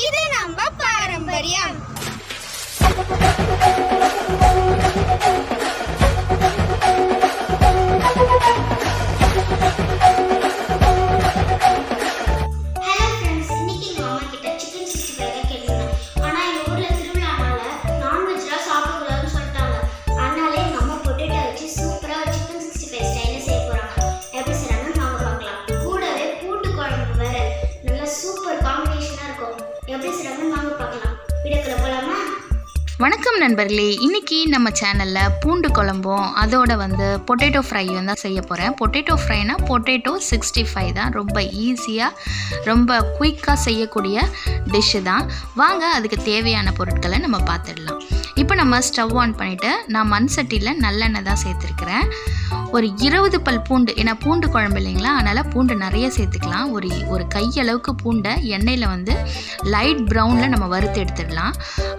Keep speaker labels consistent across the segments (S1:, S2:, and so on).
S1: இது நம்ம பாரம்பரியம்.
S2: வணக்கம் நண்பர்களே, இன்றைக்கி நம்ம சேனலில் பூண்டு குழம்பும் அதோட பொட்டேட்டோ ஃப்ரையும் தான் செய்ய போகிறேன். பொட்டேட்டோ ஃப்ரைனா பொட்டேட்டோ 65 தான். ரொம்ப ஈஸியாக ரொம்ப குயிக்காக செய்யக்கூடிய டிஷ்ஷு தான். வாங்க அதுக்கு தேவையான பொருட்களை நம்ம பார்த்துடலாம். இப்போ நம்ம ஸ்டவ் ஆன் பண்ணிவிட்டு நான் மண் சட்டியில் நல்லெண்ணெய் தான் சேர்த்துருக்கிறேன். ஒரு 20 பல் பூண்டு, ஏன்னா பூண்டு குழம்பு இல்லைங்களா, அதனால் பூண்டு நிறைய சேர்த்துக்கலாம். ஒரு கையளவுக்கு பூண்டை எண்ணெயில் லைட் ப்ரௌனில் நம்ம வறுத்து எடுத்துடலாம்.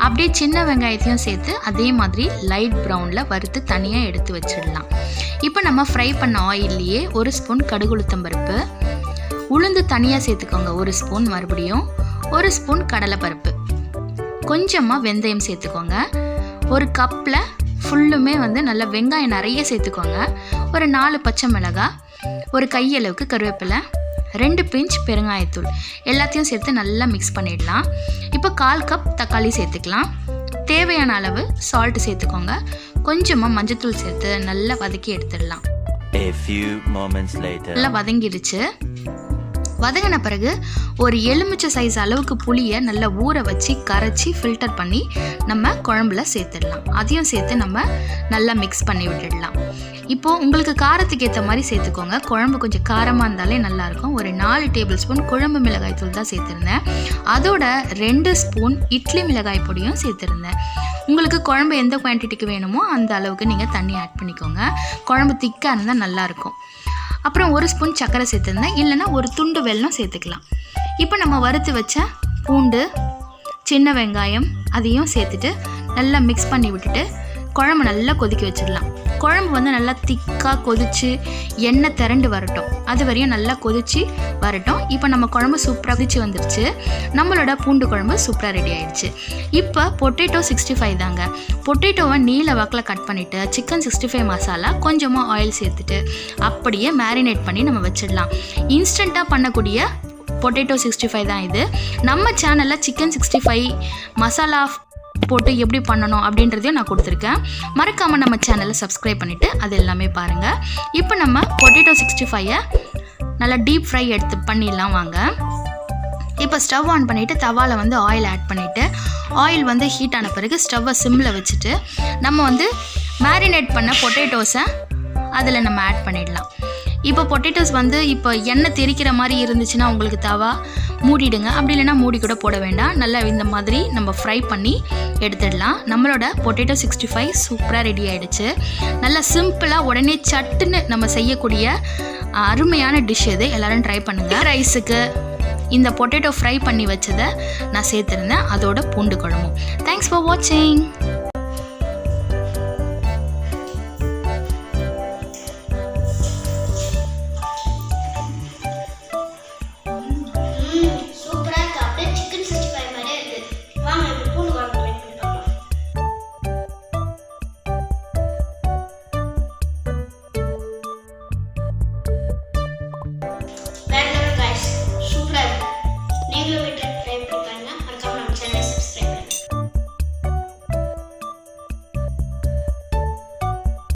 S2: அப்படியே சின்ன வெங்காயத்தையும் சேர்த்து அதே மாதிரி லைட் ப்ரௌனில் வறுத்து தனியாக எடுத்து வச்சிடலாம். இப்போ நம்ம ஃப்ரை பண்ண ஆயில்லையே 1 ஸ்பூன் கடுகுளுத்தம்பருப்பு, உளுந்து தனியாக சேர்த்துக்கோங்க 1 ஸ்பூன், மறுபடியும் 1 ஸ்பூன் கடலைப்பருப்பு, கொஞ்சமாக வெந்தயம் சேர்த்துக்கோங்க. ஒரு கப்பில் ஃபுல்லுமே நல்லா வெங்காயம் நிறைய சேர்த்துக்கோங்க. ஒரு 4 பச்சை மிளகாய், ஒரு கையளவுக்கு கருவேப்பிலை, 2 பிஞ்ச் பெருங்காயத்தூள் எல்லாத்தையும் சேர்த்து நல்லா மிக்ஸ் பண்ணிடலாம். இப்போ 1/4 கப் தக்காளி சேர்த்துக்கலாம். தேவையான அளவு சால்ட் சேர்த்துக்கோங்க. கொஞ்சமாக மஞ்சத்தூள் சேர்த்து நல்லா வதக்கி எடுத்துடலாம். நல்லா வதங்கிடுச்சு. வதங்கின பிறகு ஒரு எலுமிச்சை சைஸ் அளவுக்கு புளியை நல்லா ஊற வச்சு கரைச்சி ஃபில்டர் பண்ணி நம்ம குழம்புல சேர்த்துடலாம். அதையும் சேர்த்து நம்ம நல்லா மிக்ஸ் பண்ணி விட்டுடலாம். இப்போது உங்களுக்கு காரத்துக்கு ஏற்ற மாதிரி சேர்த்துக்கோங்க. குழம்பு கொஞ்சம் காரமாக இருந்தாலே நல்லாயிருக்கும். ஒரு 4 டேபிள் ஸ்பூன் குழம்பு மிளகாய் தூள் தான் சேர்த்துருந்தேன். அதோட 2 ஸ்பூன் இட்லி மிளகாய் பொடியும் சேர்த்துருந்தேன். உங்களுக்கு குழம்பு எந்த குவான்டிட்டிக்கு வேணுமோ அந்த அளவுக்கு நீங்கள் தண்ணி ஆட் பண்ணிக்கோங்க. குழம்பு திக்காக இருந்தால் நல்லாயிருக்கும். அப்புறம் 1 ஸ்பூன் சர்க்கரை சேர்த்துருந்தேன், இல்லைன்னா ஒரு துண்டு வெல்லம் சேர்த்துக்கலாம். இப்போ நம்ம வறுத்து வச்ச பூண்டு, சின்ன வெங்காயம் அதையும் சேர்த்துட்டு நல்லா மிக்ஸ் பண்ணி விட்டுட்டு குழம்பு நல்லா கொதிக்க வச்சிடலாம். குழம்பு நல்லா திக்காக கொதித்து எண்ணெய் திரண்டு வரட்டும். அது வரையும் நல்லா கொதித்து வரட்டும். இப்போ நம்ம குழம்பு சூப்பராக கொதிச்சு வந்துடுச்சு. நம்மளோட பூண்டு குழம்பு சூப்பராக ரெடி ஆயிடுச்சு. இப்போ பொட்டேட்டோ 65 தாங்க. பொட்டேட்டோவை நீல வாக்கில் கட் பண்ணிவிட்டு சிக்கன் 65 மசாலா கொஞ்சமாக ஆயில் சேர்த்துட்டு அப்படியே மேரினேட் பண்ணி நம்ம வச்சிடலாம். இன்ஸ்டண்ட்டாக பண்ணக்கூடிய பொட்டேட்டோ 65 தான் இது. நம்ம சேனலில் சிக்கன் 65 மசாலா போட்டு எப்படி பண்ணணும் அப்படின்றதையும் நான் கொடுத்துருக்கேன். மறக்காமல் நம்ம சேனலை சப்ஸ்கிரைப் பண்ணிவிட்டு அது எல்லாமே பாருங்கள். இப்போ நம்ம பொட்டேட்டோ 65 நல்லா டீப் ஃப்ரை எடுத்து பண்ணிடலாம் வாங்க. இப்போ ஸ்டவ் ஆன் பண்ணிவிட்டு தவாவில் ஆயில் ஆட் பண்ணிவிட்டு ஆயில் ஹீட் ஆன பிறகு ஸ்டவ்வை சிம்மில் வச்சுட்டு நம்ம மேரினேட் பண்ண பொட்டேட்டோஸை அதில் நம்ம ஆட் பண்ணிடலாம். இப்போ பொட்டேட்டோஸ் இப்போ எண்ணெய் தெரிக்கிற மாதிரி இருந்துச்சுன்னா உங்களுக்கு தவா மூடிடுங்க. அப்படி இல்லைன்னா மூடி கூட போட வேண்டாம். நல்லா இந்த மாதிரி நம்ம ஃப்ரை பண்ணி எடுத்துடலாம். நம்மளோட பொட்டேட்டோ 65 சூப்பராக ரெடி ஆகிடுச்சு. நல்லா சிம்பிளாக உடனே சட்டுன்னு நம்ம செய்யக்கூடிய அருமையான டிஷ் இது. எல்லோரும் ட்ரை பண்ணுங்கள். ரைஸுக்கு இந்த பொட்டேட்டோ ஃப்ரை பண்ணி வச்சதை நான் சேர்த்துருந்தேன், அதோட பூண்டு குழம்பும். தேங்க்ஸ் ஃபார் வாட்சிங்.